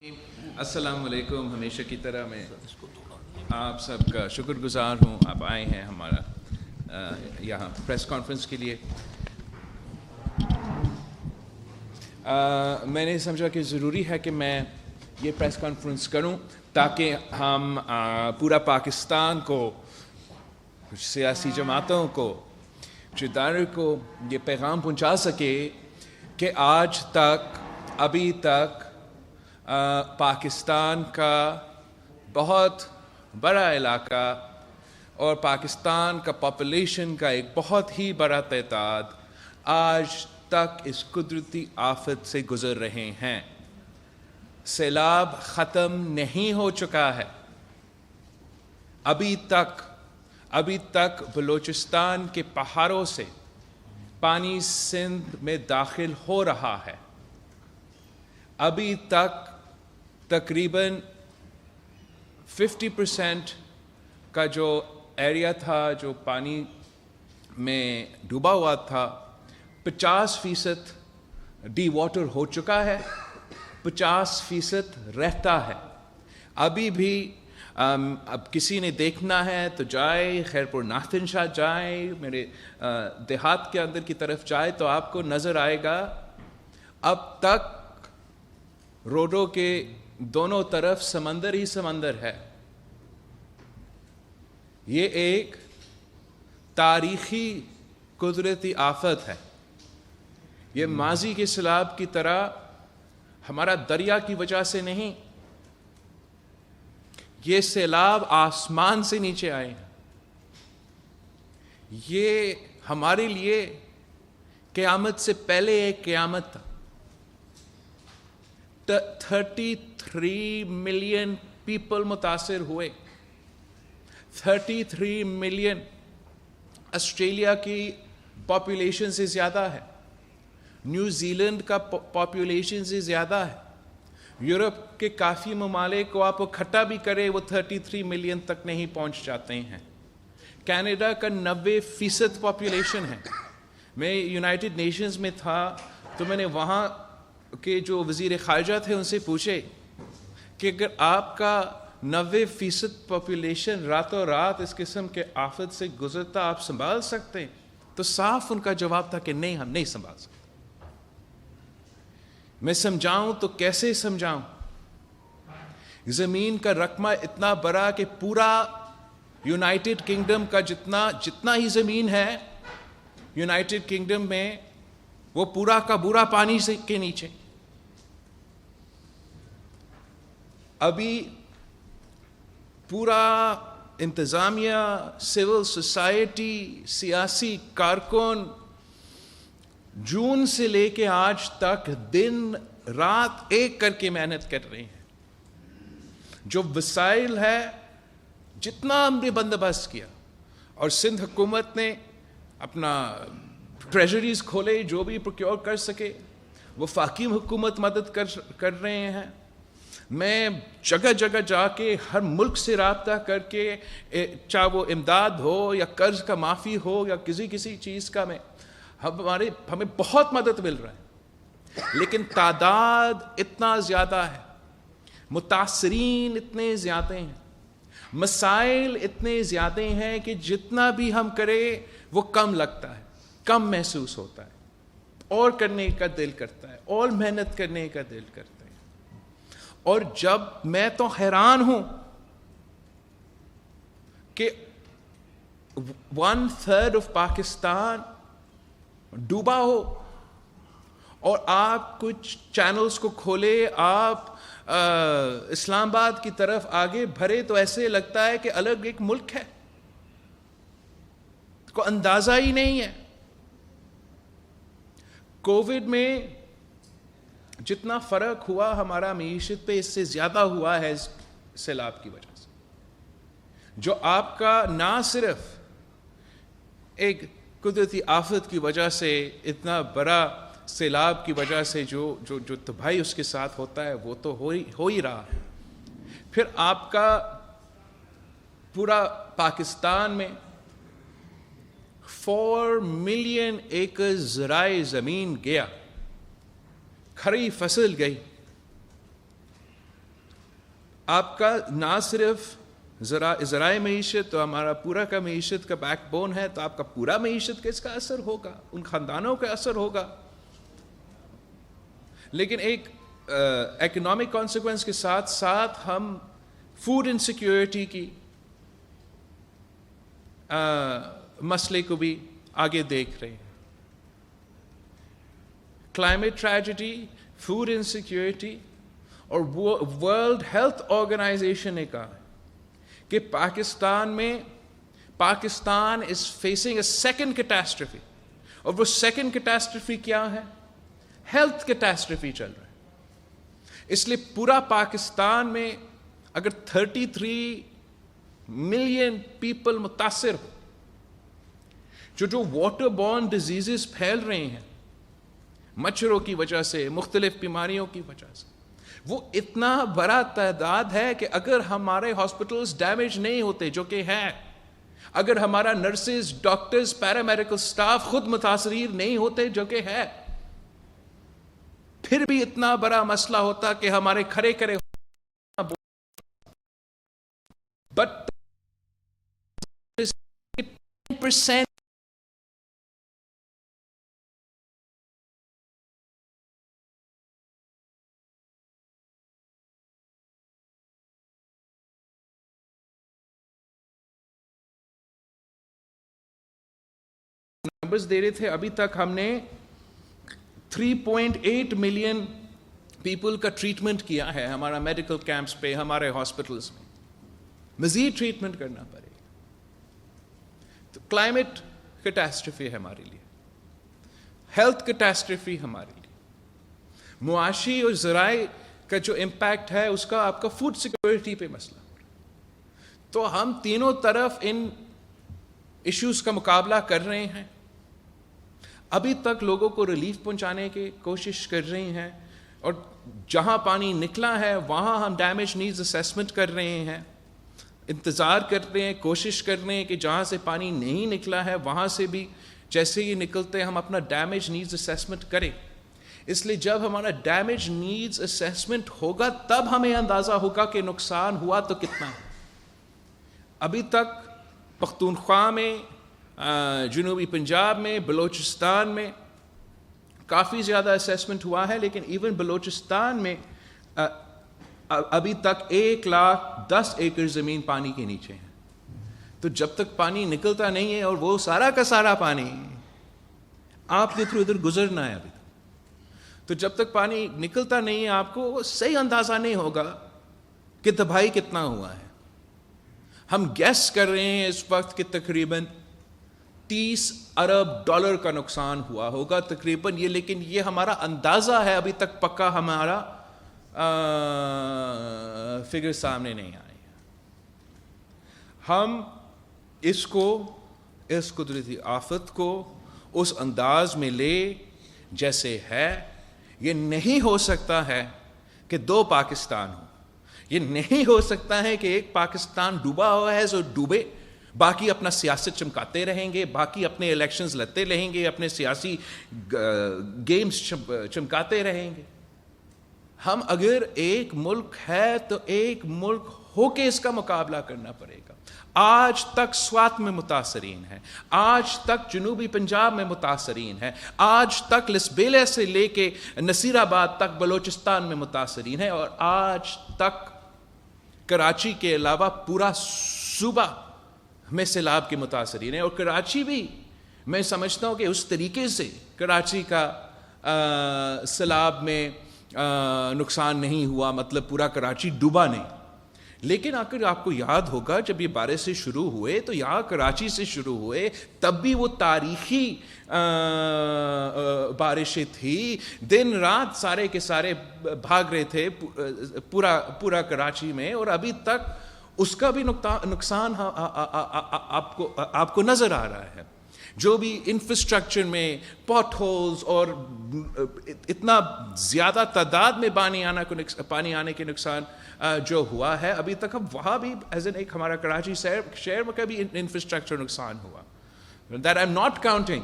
السلام علیکم. ہمیشہ کی طرح میں آپ سب کا شکر گزار ہوں. آپ آئے ہیں ہمارا یہاں پریس کانفرنس کے لیے. میں نے سمجھا کہ ضروری ہے کہ میں یہ پریس کانفرنس کروں تاکہ ہم پورا پاکستان کو، کچھ سیاسی جماعتوں کو، کچھ اداروں کو یہ پیغام پہنچا سکے کہ آج تک، ابھی تک پاکستان کا بہت بڑا علاقہ اور پاکستان کا پاپولیشن کا ایک بہت ہی بڑا تعداد آج تک اس قدرتی آفت سے گزر رہے ہیں. سیلاب ختم نہیں ہو چکا ہے. ابھی تک بلوچستان کے پہاڑوں سے پانی سندھ میں داخل ہو رہا ہے. ابھی تک تقریباً 50% کا جو ایریا تھا جو پانی میں ڈوبا ہوا تھا، 50% ڈی واٹر ہو چکا ہے، 50% رہتا ہے. ابھی بھی اب کسی نے دیکھنا ہے تو جائے، خیرپور ناتھن شاہ جائے، میرے دیہات کے اندر کی طرف جائے تو آپ کو نظر آئے گا اب تک روڈوں کے دونوں طرف سمندر ہی سمندر ہے. یہ ایک تاریخی قدرتی آفت ہے. یہ ماضی کے سیلاب کی طرح ہمارا دریا کی وجہ سے نہیں، یہ سیلاب آسمان سے نیچے آئے ہیں. یہ ہمارے لیے قیامت سے پہلے ایک قیامت تھا. 33 ملین پیپل متاثر ہوئے. 33 ملین آسٹریلیا کی پاپولیشن سے زیادہ ہے، نیوزی لینڈ کا پاپولیشن سے زیادہ ہے. یورپ کے کافی ممالک کو آپ اکٹھا بھی کرے وہ 33 ملین تک نہیں پہنچ جاتے ہیں. کینیڈا کا 90% پاپولیشن ہے. میں یونائٹڈ نیشنز میں تھا تو میں نے وہاں کے جو وزیر خارجہ تھے ان سے پوچھے کہ اگر آپ کا 90% پاپولیشن راتوں رات اس قسم کے آفت سے گزرتا آپ سنبھال سکتے ہیں؟ تو صاف ان کا جواب تھا کہ نہیں، ہم نہیں سنبھال سکتے. میں سمجھاؤں تو کیسے سمجھاؤں؟ زمین کا رقبہ اتنا بڑا کہ پورا یونائٹڈ کنگڈم کا جتنا ہی زمین ہے یونائٹڈ کنگڈم میں، وہ پورا کا پورا پانی سے کے نیچے. ابھی پورا انتظامیہ، سول سوسائٹی، سیاسی کارکن جون سے لے کے آج تک دن رات ایک کر کے محنت کر رہے ہیں. جو وسائل ہے جتنا ہم نے بندوبست کیا، اور سندھ حکومت نے اپنا ٹریجریز کھولے، جو بھی پروکیور کر سکے. وفاقی حکومت مدد کر رہے ہیں. میں جگہ جگہ جا کے ہر ملک سے رابطہ کر کے، چاہے وہ امداد ہو یا قرض کا معافی ہو یا کسی چیز کا، ہمیں بہت مدد مل رہا ہے. لیکن تعداد اتنا زیادہ ہے، متاثرین اتنے زیادہ ہیں، مسائل اتنے زیادہ ہیں کہ جتنا بھی ہم کریں وہ کم لگتا ہے، کم محسوس ہوتا ہے. اور کرنے کا دل کرتا ہے، اور محنت کرنے کا دل کرتا ہے. اور جب میں تو حیران ہوں کہ 1/3 آف پاکستان ڈوبا ہو، اور آپ کچھ چینلز کو کھولے، آپ اسلام آباد کی طرف آگے بھرے تو ایسے لگتا ہے کہ الگ ایک ملک ہے، کو اندازہ ہی نہیں ہے. کووڈ میں جتنا فرق ہوا ہمارا معیشت پہ، اس سے زیادہ ہوا ہے اس سیلاب کی وجہ سے. جو آپ کا نہ صرف ایک قدرتی آفت کی وجہ سے، اتنا بڑا سیلاب کی وجہ سے جو تباہی اس کے ساتھ ہوتا ہے وہ تو ہو ہی رہا ہے، پھر آپ کا پورا پاکستان میں 4 ملین ایکڑ زرعی زمین گیا، کھری فصل گئی. آپ کا نہ صرف ذرائع معیشت تو ہمارا پورا کا معیشت کا بیک بون ہے, تو آپ کا پورا معیشت کا اس کا اثر ہوگا, ان خاندانوں کا اثر ہوگا. لیکن ایک اکنامک کانسیکوینس کے ساتھ ساتھ ہم فوڈ انسیکیورٹی کی مسئلے کو بھی آگے دیکھ رہے ہیں. کلائمیٹ ٹریجڈی, فوڈ انسیکیورٹی, اور ورلڈ ہیلتھ آرگنائزیشن نے کہا کہ Pakistan is facing a second catastrophe, اور وہ سیکنڈ کیٹاسٹرفی کیا ہے؟ ہیلتھ کیٹاسٹرفی چل رہا ہے. اس لیے پورا پاکستان میں اگر 33 ملین پیپل متاثر ہو, جو واٹر بورن ڈیزیزز پھیل رہے ہیں مچھروں کی وجہ سے, مختلف بیماریوں کی وجہ سے, وہ اتنا بڑا تعداد ہے کہ اگر ہمارے ہاسپٹلز ڈیمیج نہیں ہوتے, جو کہ ہے, اگر ہمارا نرسز, ڈاکٹرز, پیرامیڈیکل سٹاف خود متاثرین نہیں ہوتے, جو کہ ہے, پھر بھی اتنا بڑا مسئلہ ہوتا کہ ہمارے کھڑے بٹ 10% نمبرز دے رہے تھے. ابھی تک ہم نے 3.8 ملین پیپل کا ٹریٹمنٹ کیا ہے ہمارا میڈیکل کیمپس پہ, ہمارے ہاسپٹلز میں. مزید ٹریٹمنٹ کرنا پڑے گا. تو کلائمیٹ کیٹاسٹرفی ہے ہمارے لیے, ہیلتھ کیٹاسٹرفی ہمارے لیے, معاشی اور ذرائع کا جو امپیکٹ ہے اس کا آپ کا فوڈ سیکورٹی پہ مسئلہ. تو ہم تینوں طرف ان ایشوز کا مقابلہ کر رہے ہیں. ابھی تک لوگوں کو ریلیف پہنچانے کی کوشش کر رہے ہیں, اور جہاں پانی نکلا ہے وہاں ہم ڈیمیج نیڈز اسیسمنٹ کر رہے ہیں, انتظار کر رہے ہیں, کوشش کر رہے ہیں کہ جہاں سے پانی نہیں نکلا ہے وہاں سے بھی جیسے ہی نکلتے ہم اپنا ڈیمیج نیڈز اسیسمنٹ کریں. اس لیے جب ہمارا ڈیمیج نیڈز اسیسمنٹ ہوگا تب ہمیں اندازہ ہوگا کہ نقصان ہوا تو کتنا. ابھی تک پختونخوا میں, جنوبی پنجاب میں, بلوچستان میں کافی زیادہ اسیسمنٹ ہوا ہے, لیکن ایون بلوچستان میں ابھی تک 1,10,000 ایکڑ زمین پانی کے نیچے ہے. تو جب تک پانی نکلتا نہیں ہے, اور وہ سارا کا سارا پانی آپ کے تھرو ادھر گزرنا ہے ابھی تک, تو جب تک پانی نکلتا نہیں ہے آپ کو صحیح اندازہ نہیں ہوگا کہ تباہی کتنا ہوا ہے. ہم گیس کر رہے ہیں اس وقت کہ تقریباً $30 ارب کا نقصان ہوا ہوگا تقریباً یہ, لیکن یہ ہمارا اندازہ ہے, ابھی تک پکا ہمارا فگر سامنے نہیں آئی. ہم اس قدرتی آفت کو اس انداز میں لے جیسے ہے. یہ نہیں ہو سکتا ہے کہ دو پاکستان ہوں, یہ نہیں ہو سکتا ہے کہ ایک پاکستان ڈوبا ہوا ہے جو ڈوبے, باقی اپنا سیاست چمکاتے رہیں گے, باقی اپنے الیکشنز لڑتے رہیں گے, اپنے سیاسی گیمز چمکاتے رہیں گے. ہم اگر ایک ملک ہے تو ایک ملک ہو کے اس کا مقابلہ کرنا پڑے گا. آج تک سوات میں متاثرین ہے, آج تک جنوبی پنجاب میں متاثرین ہے, آج تک لسبیلے سے لے کے نصیر آباد تک بلوچستان میں متاثرین ہے, اور آج تک کراچی کے علاوہ پورا صوبہ میں سیلاب کے متاثرین ہیں. اور کراچی بھی میں سمجھتا ہوں کہ اس طریقے سے کراچی کا سیلاب میں نقصان نہیں ہوا, مطلب پورا کراچی ڈوبا نہیں. لیکن اگر آپ کو یاد ہوگا جب یہ بارشیں شروع ہوئے تو یہاں کراچی سے شروع ہوئے, تب بھی وہ تاریخی بارشیں تھی, دن رات سارے کے سارے بھاگ رہے تھے پورا کراچی میں, اور ابھی تک اس کا بھی نقصان آپ کو نظر آ رہا ہے. جو بھی انفراسٹرکچر میں پاٹ ہولز اور اتنا زیادہ تعداد میں پانی آنے کے نقصان جو ہوا ہے, ابھی تک اب وہاں بھی ایز این ایک ہمارا کراچی شہر میں کا بھی انفراسٹرکچر نقصان ہوا. That I am not counting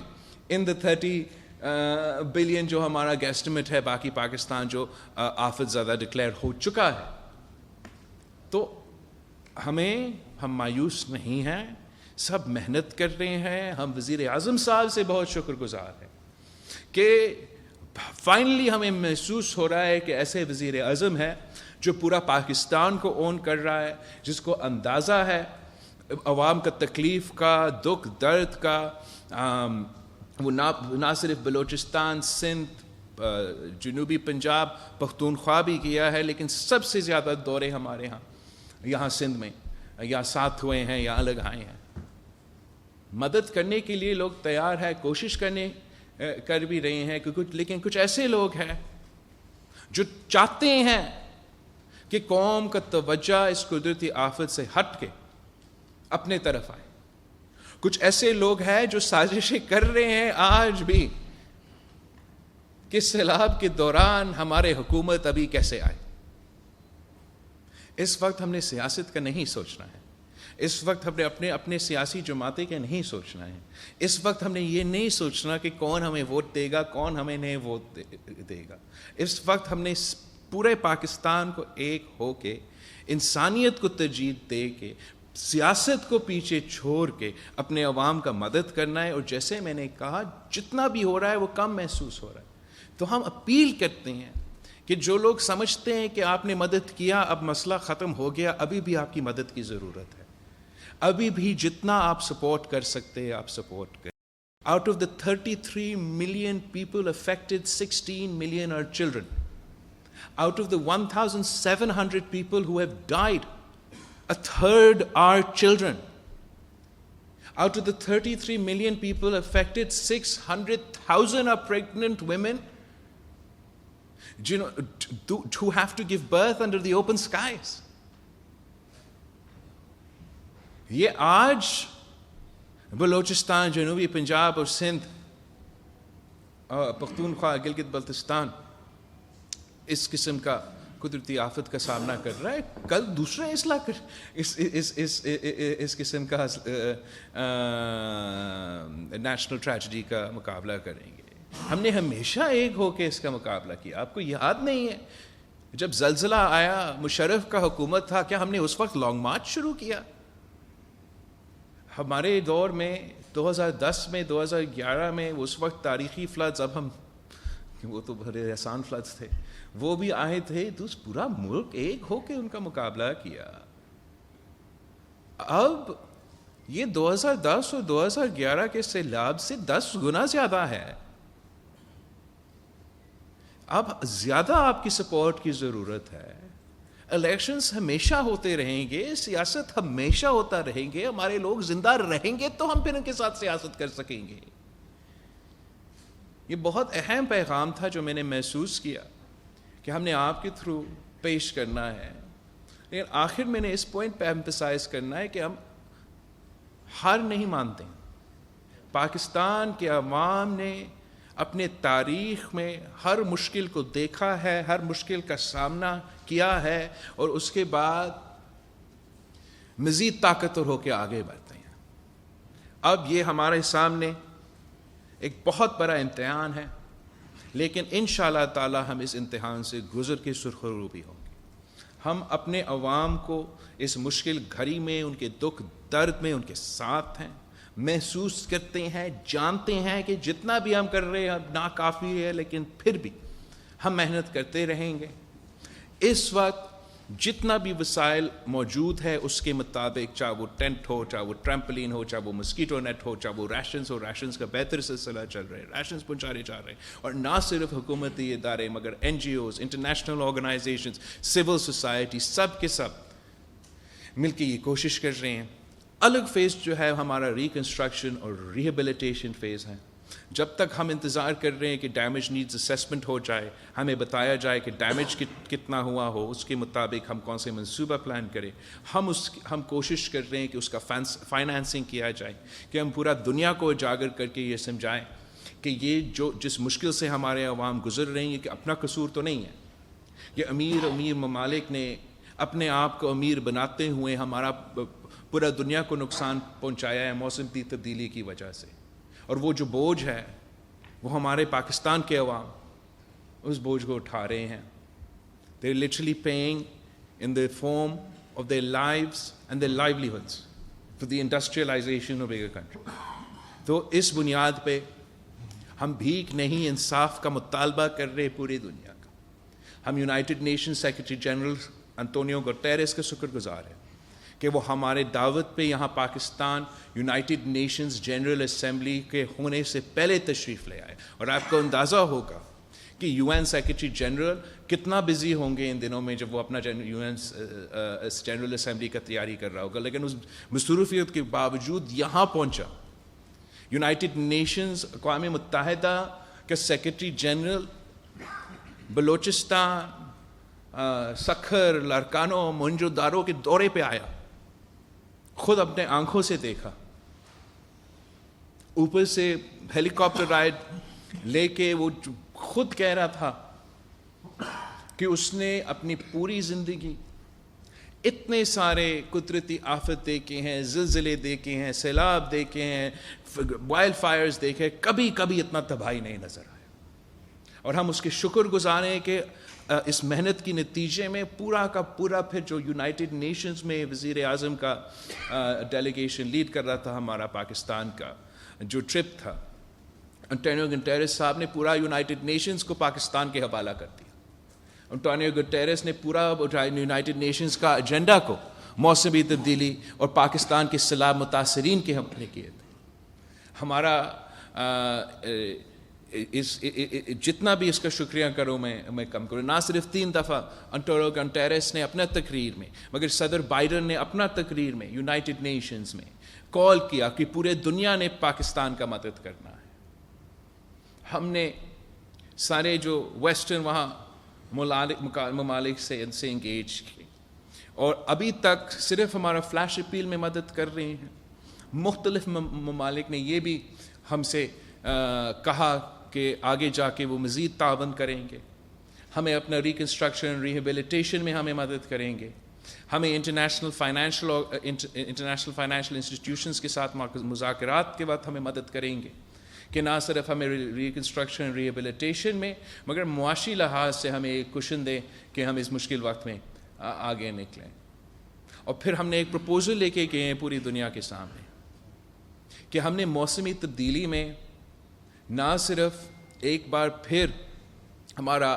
in the 30 billion جو ہمارا گیسٹیمیٹ ہے باقی پاکستان جو آفت زیادہ ڈکلیئر ہو چکا ہے. تو ہم مایوس نہیں ہیں, سب محنت کر رہے ہیں. ہم وزیر اعظم صاحب سے بہت شکر گزار ہیں کہ فائنلی ہمیں محسوس ہو رہا ہے کہ ایسے وزیر اعظم ہے جو پورا پاکستان کو اون کر رہا ہے, جس کو اندازہ ہے عوام کا تکلیف کا, دکھ درد کا. وہ نہ صرف بلوچستان, سندھ, جنوبی پنجاب, پختونخوا بھی کیا ہے, لیکن سب سے زیادہ دورے ہمارے یہاں سندھ میں یا ساتھ ہوئے ہیں یا الگ آئے ہیں. مدد کرنے کے لیے لوگ تیار ہیں, کوشش کر بھی رہے ہیں, لیکن کچھ ایسے لوگ ہیں جو چاہتے ہیں کہ قوم کا توجہ اس قدرتی آفت سے ہٹ کے اپنے طرف آئے. کچھ ایسے لوگ ہیں جو سازشیں کر رہے ہیں آج بھی کہ سیلاب کے دوران ہمارے حکومت ابھی کیسے آئے. اس وقت ہم نے سیاست کا نہیں سوچنا ہے, اس وقت ہم نے اپنے سیاسی جماعتیں کا نہیں سوچنا ہے, اس وقت ہم نے یہ نہیں سوچنا کہ کون ہمیں ووٹ دے گا, کون ہمیں نہیں ووٹ دے گا. اس وقت ہم نے پورے پاکستان کو ایک ہو کے, انسانیت کو ترجیح دے کے, سیاست کو پیچھے چھوڑ کے اپنے عوام کا مدد کرنا ہے. اور جیسے میں نے کہا, جتنا بھی ہو رہا ہے وہ کم محسوس ہو رہا ہے. تو ہم اپیل کرتے ہیں کہ جو لوگ سمجھتے ہیں کہ آپ نے مدد کیا, اب مسئلہ ختم ہو گیا, ابھی بھی آپ کی مدد کی ضرورت ہے. ابھی بھی جتنا آپ سپورٹ کر سکتے ہیں آپ سپورٹ کریں. Out of the 33 million people affected, 16 million are children. Out of the 1,700 people who have died, a third are children. Out of the 33 million people affected, 600,000 are pregnant women, who have to give birth under the open skies. یہ آج بلوچستان, جنوبی پنجاب اور سندھ, پختونخوا, گلگت بلتستان اس قسم کا قدرتی آفت کا سامنا کر رہا ہے. کل دوسرے اس قسم کا نیشنل ٹریجڈی کا مقابلہ کریں گے. ہم نے ہمیشہ ایک ہو کے اس کا مقابلہ کیا. آپ کو یاد نہیں ہے جب زلزلہ آیا, مشرف کا حکومت تھا, کیا ہم نے اس وقت لانگ مارچ شروع کیا؟ ہمارے دور میں 2010 میں 2011 میں اس وقت تاریخی فلڈز, اب ہم وہ تو بڑے آسان فلڈز تھے, وہ بھی آئے تھے, تو پورا ملک ایک ہو کے ان کا مقابلہ کیا. اب یہ 2010 اور 2011 کے سیلاب سے 10 گنا زیادہ ہے. اب زیادہ آپ کی سپورٹ کی ضرورت ہے. الیکشنز ہمیشہ ہوتے رہیں گے, سیاست ہمیشہ ہوتا رہیں گے, ہمارے لوگ زندہ رہیں گے تو ہم پھر ان کے ساتھ سیاست کر سکیں گے. یہ بہت اہم پیغام تھا جو میں نے محسوس کیا کہ ہم نے آپ کے تھرو پیش کرنا ہے. لیکن آخر میں نے اس پوائنٹ پہ ایمفسائز کرنا ہے کہ ہم ہار نہیں مانتے. پاکستان کے عوام نے اپنے تاریخ میں ہر مشکل کو دیکھا ہے, ہر مشکل کا سامنا کیا ہے, اور اس کے بعد مزید طاقتور ہو کے آگے بڑھتے ہیں. اب یہ ہمارے سامنے ایک بہت بڑا امتحان ہے, لیکن انشاءاللہ تعالی ہم اس امتحان سے گزر کے سرخرو بھی ہوں گے. ہم اپنے عوام کو اس مشکل گھڑی میں, ان کے دکھ درد میں ان کے ساتھ ہیں, محسوس کرتے ہیں, جانتے ہیں کہ جتنا بھی ہم کر رہے ہیں ناکافی ہے, لیکن پھر بھی ہم محنت کرتے رہیں گے. اس وقت جتنا بھی وسائل موجود ہے اس کے مطابق, چاہے وہ ٹینٹ ہو, چاہے وہ ٹریمپلین ہو, چاہے وہ مسکیٹو نیٹ ہو, چاہے وہ ریشنز ہو, ریشنز کا بہتر سلسلہ چل رہا ہے, ریشنز پہنچانے جا رہے ہیں. اور نہ صرف حکومتی ادارے مگر NGOs, international organizations, civil society, سب کے سب مل کے یہ کوشش کر رہے ہیں. الگ فیز جو ہے ہمارا ریکنسٹرکشن اور ریہیبلیٹیشن فیز ہے. جب تک ہم انتظار کر رہے ہیں کہ ڈیمیج نیڈز اسیسمنٹ ہو جائے, ہمیں بتایا جائے کہ ڈیمیج کتنا ہوا ہو, اس کے مطابق ہم کون سے منصوبہ پلان کریں. ہم کوشش کر رہے ہیں کہ اس کا فائنانسنگ کیا جائے, کہ ہم پورا دنیا کو اجاگر کر کے یہ سمجھائیں کہ یہ جس مشکل سے ہمارے عوام گزر رہے ہیں کہ اپنا قصور تو نہیں ہے. یہ امیر ممالک نے اپنے آپ کو امیر بناتے ہوئے ہمارا پورا دنیا کو نقصان پہنچایا ہے موسم کی تبدیلی کی وجہ سے. اور وہ جو بوجھ ہے وہ ہمارے پاکستان کے عوام اس بوجھ کو اٹھا رہے ہیں. They're literally paying in the form of their lives and their livelihoods for the industrialization of bigger country. تو اس بنیاد پہ ہم بھیک نہیں انصاف کا مطالبہ کر رہے پوری دنیا کا. ہم United Nation secretary general Antonio Guterres کا شکر گزار ہیں کہ وہ ہمارے دعوت پہ یہاں Pakistan United nations general assembly کے ہونے سے پہلے تشریف لے آئے. اور آپ کو اندازہ ہوگا کہ یو این سیکرٹری جنرل کتنا بزی ہوں گے ان دنوں میں جب وہ اپنا یو این جنرل اسمبلی کا تیاری کر رہا ہوگا, لیکن اس مصروفیت کے باوجود یہاں پہنچا. یونائٹڈ نیشنز اقوام متحدہ کا سیکرٹری جنرل بلوچستان, سکھر, لارکانو, موئنجو دارو کے دورے پہ آیا, خود اپنے آنکھوں سے دیکھا, اوپر سے ہیلی کاپٹر رائڈ لے کے وہ خود کہہ رہا تھا کہ اس نے اپنی پوری زندگی اتنے سارے قدرتی آفت دیکھے ہیں, زلزلے دیکھے ہیں, سیلاب دیکھے ہیں, وائلڈ فائرز دیکھے, کبھی کبھی اتنا تباہی نہیں نظر آیا. اور ہم اس کے شکر گزار ہیں کہ اس محنت کی نتیجے میں پورا کا پورا پھر جو یونائٹڈ نیشنز میں وزیر اعظم کا ڈیلیگیشن لیڈ کر رہا تھا ہمارا پاکستان کا جو ٹرپ تھا, انٹونیو گوٹیرس صاحب نے پورا یونائٹڈ نیشنز کو پاکستان کے حوالہ کر دیا. انٹونیو گوٹیرس نے پورا یونائٹڈ نیشنز کا ایجنڈا کو موسمی تبدیلی اور پاکستان کے سیلاب متاثرین کے حوالے کیے تھے. ہمارا جتنا بھی اس کا شکریہ کروں میں کم کروں. نہ صرف 3 دفعہ انٹونیو گوٹیرس نے اپنا تقریر میں, مگر صدر بائیڈن نے اپنا تقریر میں یونائٹڈ نیشنز میں کال کیا کہ پورے دنیا نے پاکستان کا مدد کرنا ہے. ہم نے سارے جو ویسٹرن وہاں ممالک سے ان سے انگیج کی, اور ابھی تک صرف ہمارا فلیش اپیل میں مدد کر رہے ہیں. مختلف ممالک نے یہ بھی ہم سے کہا کہ آگے جا کے وہ مزید تعاون کریں گے, ہمیں اپنا ریکنسٹرکشن ریہیبلیٹیشن میں ہمیں مدد کریں گے, ہمیں انٹرنیشنل فائنینشیل انسٹیٹیوشنز کے ساتھ مذاکرات کے وقت ہمیں مدد کریں گے کہ نہ صرف ہمیں ریکنسٹرکشن ریہیبلیٹیشن میں مگر معاشی لحاظ سے ہمیں ایک کشن دیں کہ ہم اس مشکل وقت میں آگے نکلیں. اور پھر ہم نے ایک پروپوزل لے کے گئے ہیں پوری دنیا کے سامنے کہ ہم نے موسمی تبدیلی میں نہ صرف ایک بار پھر ہمارا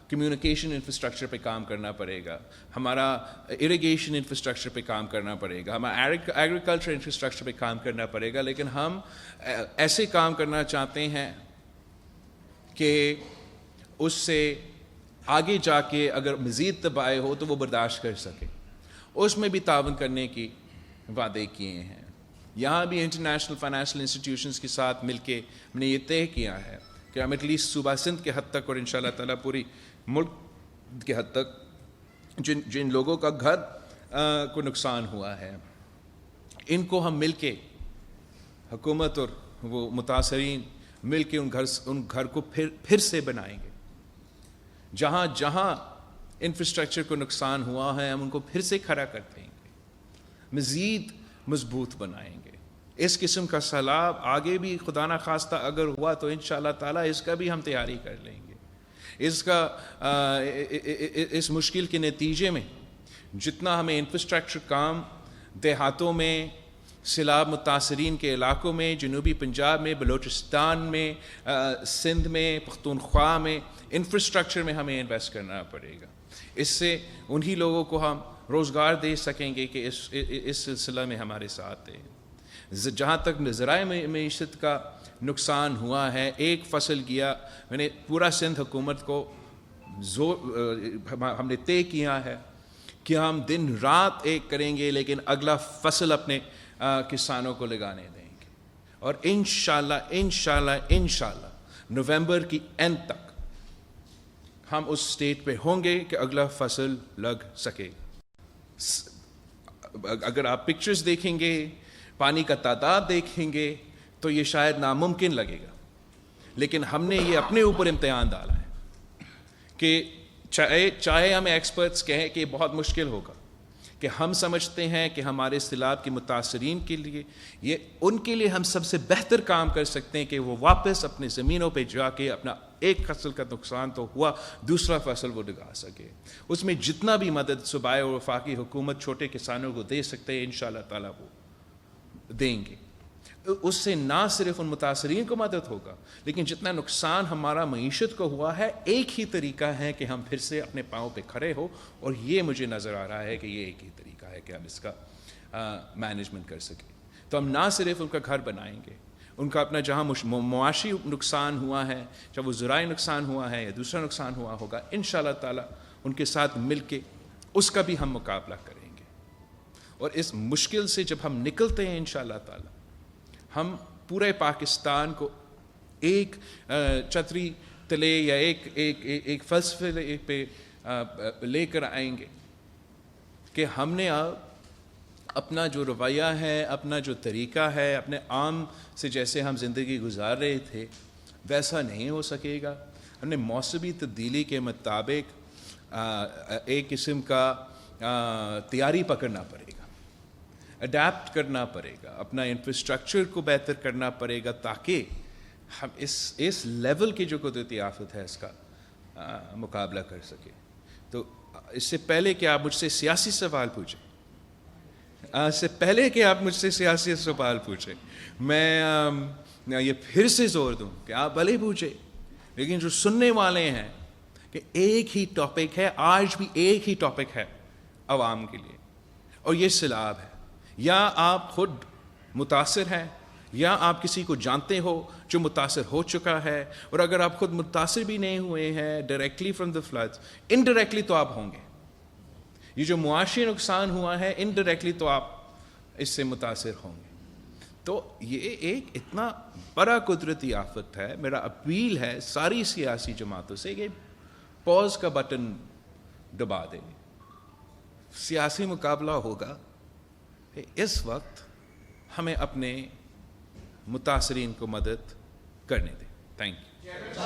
کمیونیکیشن انفراسٹرکچر پہ کام کرنا پڑے گا, ہمارا اریگیشن انفراسٹرکچر پہ کام کرنا پڑے گا, ہمارا ایگریکلچر انفراسٹرکچر پہ کام کرنا پڑے گا, لیکن ہم ایسے کام کرنا چاہتے ہیں کہ اس سے آگے جا کے اگر مزید تباہی ہو تو وہ برداشت کر سکے. اس میں بھی تعاون کرنے کی وعدے کیے ہیں. یہاں بھی انٹرنیشنل فائنینشیل انسٹیٹیوشنز کے ساتھ مل کے ہم نے یہ طے کیا ہے کہ ہم ایٹ لیسٹ صوبہ سندھ کے حد تک اور انشاءاللہ تعالیٰ پوری ملک کے حد تک جن لوگوں کا گھر کو نقصان ہوا ہے ان کو ہم مل کے حکومت اور وہ متاثرین مل کے ان گھر کو پھر سے بنائیں گے. جہاں جہاں انفراسٹرکچر کو نقصان ہوا ہے ہم ان کو پھر سے کھڑا کر دیں گے, مزید مضبوط بنائیں گے. اس قسم کا سیلاب آگے بھی خدا نہ خواستہ اگر ہوا تو انشاءاللہ تعالیٰ اس کا بھی ہم تیاری کر لیں گے. اس مشکل کے نتیجے میں جتنا ہمیں انفراسٹرکچر کام دیہاتوں میں, سیلاب متاثرین کے علاقوں میں, جنوبی پنجاب میں, بلوچستان میں, سندھ میں, پختونخوا میں انفراسٹرکچر میں ہمیں انویسٹ کرنا پڑے گا. اس سے انہی لوگوں کو ہم روزگار دے سکیں گے کہ اس سلسلہ میں ہمارے ساتھ ہیں. جہاں تک ذرائع معیشت کا نقصان ہوا ہے, ایک فصل گیا, میں نے پورا سندھ حکومت کو ہم نے طے کیا ہے کہ ہم دن رات ایک کریں گے, لیکن اگلا فصل اپنے کسانوں کو لگانے دیں گے. اور انشاءاللہ نومبر کی اینڈ تک ہم اس سٹیٹ پہ ہوں گے کہ اگلا فصل لگ سکے. اگر آپ پکچرز دیکھیں گے, پانی کا تعداد دیکھیں گے تو یہ شاید ناممکن لگے گا, لیکن ہم نے یہ اپنے اوپر امتحان ڈالا ہے کہ چاہے ہمیں ایکسپرٹس کہیں کہ بہت مشکل ہوگا, کہ ہم سمجھتے ہیں کہ ہمارے سیلاب کے متاثرین کے لیے ان کے لیے ہم سب سے بہتر کام کر سکتے ہیں کہ وہ واپس اپنے زمینوں پہ جا کے اپنا ایک فصل کا نقصان تو ہوا, دوسرا فصل وہ لگا سکے. اس میں جتنا بھی مدد صوبائی اور وفاقی حکومت چھوٹے کسانوں کو دے سکتے ہیں انشاءاللہ تعالیٰ وہ دیں گے. اس سے نہ صرف ان متاثرین کو مدد ہوگا, لیکن جتنا نقصان ہمارا معیشت کو ہوا ہے, ایک ہی طریقہ ہے کہ ہم پھر سے اپنے پاؤں پہ کھڑے ہو, اور یہ مجھے نظر آ رہا ہے کہ یہ ایک ہی طریقہ ہے کہ ہم اس کا مینجمنٹ کر سکیں. تو ہم نہ صرف ان کا گھر بنائیں گے, ان کا اپنا جہاں معاشی نقصان ہوا ہے, چاہے وہ زرعی نقصان ہوا ہے یا دوسرا نقصان ہوا ہوگا, انشاءاللہ تعالیٰ ان کے ساتھ مل کے اس کا بھی ہم مقابلہ کریں گے. اور اس مشکل سے جب ہم نکلتے ہیں انشاءاللہ تعالیٰ, ہم پورے پاکستان کو ایک چھتری تلے یا ایک فلسفے پہ لے کر آئیں گے کہ ہم نے اب اپنا جو رویہ ہے, اپنا جو طریقہ ہے, اپنے عام سے جیسے ہم زندگی گزار رہے تھے ویسا نہیں ہو سکے گا. ہم نے موسمی تبدیلی کے مطابق ایک قسم کا تیاری پکڑنا پڑے گا, اڈیپٹ کرنا پڑے گا, اپنا انفراسٹرکچر کو بہتر کرنا پڑے گا تاکہ ہم اس لیول کی جو قدرتی آفت ہے اس کا مقابلہ کر سکیں. تو اس سے پہلے کہ آپ مجھ سے سیاسی سوال پوچھیں, میں یہ پھر سے زور دوں کہ آپ بھلے پوچھیں, لیکن جو سننے والے ہیں کہ ایک ہی ٹاپک ہے, آج بھی ایک ہی ٹاپک ہے عوام کے لیے, اور یہ سیلاب ہے. یا آپ خود متاثر ہیں یا آپ کسی کو جانتے ہو جو متاثر ہو چکا ہے, اور اگر آپ خود متاثر بھی نہیں ہوئے ہیں directly from the floods, indirectly تو آپ ہوں گے. یہ جو معاشی نقصان ہوا ہے انڈائریکٹلی تو آپ اس سے متاثر ہوں گے. تو یہ ایک اتنا بڑا قدرتی آفت ہے. میرا اپیل ہے ساری سیاسی جماعتوں سے کہ پاز کا بٹن دبا دیں. سیاسی مقابلہ ہوگا, اس وقت ہمیں اپنے متاثرین کو مدد کرنے دیں. Thank you.